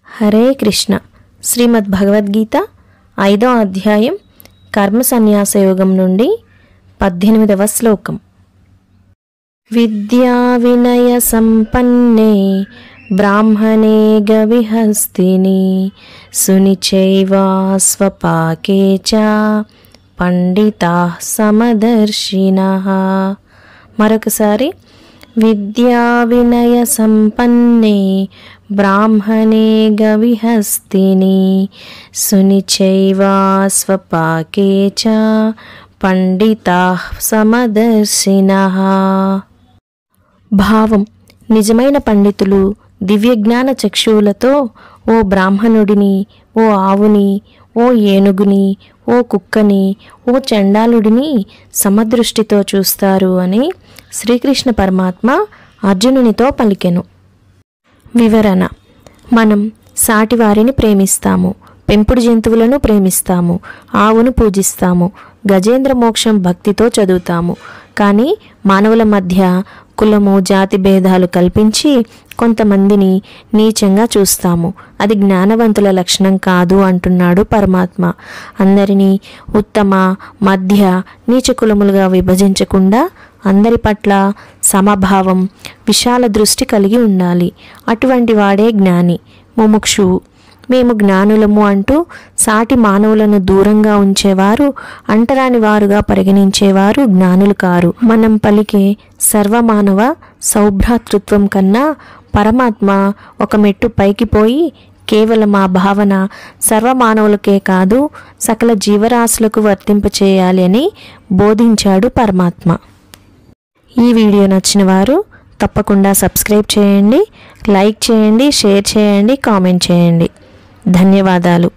హరే కృష్ణ. శ్రీమద్ భగవద్గీత 5వ అధ్యాయం కర్మ సన్యాస యోగం నుండి 18వ శ్లోకం. విద్యా వినయ సంపన్నే బ్రాహ్మణే గవిహస్తిని సునిచైవా స్వపాకే చ పండితాః సమదర్శినః. మరొకసారి, విద్యా వినయ సంపన్నే బ్రాహ్మణే గవిహస్తిని సునిచైవా స్వపాకే చ పండితాః సమదర్శినః. భావం: నిజమైన పండితులు దివ్యజ్ఞాన చక్షువులతో ఓ బ్రాహ్మణుడిని, ఓ ఆవుని, ఓ ఏనుగుని, ఓ కుక్కని, ఓ చండాలుడిని సమదృష్టితో చూస్తారు అని శ్రీకృష్ణ పరమాత్మ అర్జునునితో పలికెను. వివరణ: మనం సాటివారిని ప్రేమిస్తాము, పెంపుడు జంతువులను ప్రేమిస్తాము, ఆవును పూజిస్తాము, గజేంద్ర మోక్షం భక్తితో చదువుతాము. కానీ మానవుల మధ్య కులము జాతి భేదాలు కల్పించి కొంతమందిని నీచంగా చూస్తాము. అది జ్ఞానవంతుల లక్షణం కాదు అంటున్నాడు పరమాత్మ. అందరినీ ఉత్తమ, మధ్య, నీచ కులములుగా విభజించకుండా అందరి పట్ల సమభావం, విశాల దృష్టి కలిగి ఉండాలి. అటువంటి వాడే జ్ఞాని, ముముక్షువు. మేము జ్ఞానులము అంటూ సాటి మానవులను దూరంగా ఉంచేవారు, అంటరాని వారుగా పరిగణించేవారు జ్ఞానులు కారు. మనం పలికే సర్వమానవ సౌభ్రాతృత్వం కన్నా పరమాత్మ ఒక మెట్టు పైకి పోయి కేవలం ఆ భావన సర్వమానవులకే కాదు సకల జీవరాశులకు వర్తింపచేయాలి అని బోధించాడు పరమాత్మ. ఈ వీడియో నచ్చిన వారు తప్పకుండా సబ్స్క్రైబ్ చేయండి, లైక్ చేయండి, షేర్ చేయండి, కామెంట్ చేయండి. ధన్యవాదాలు.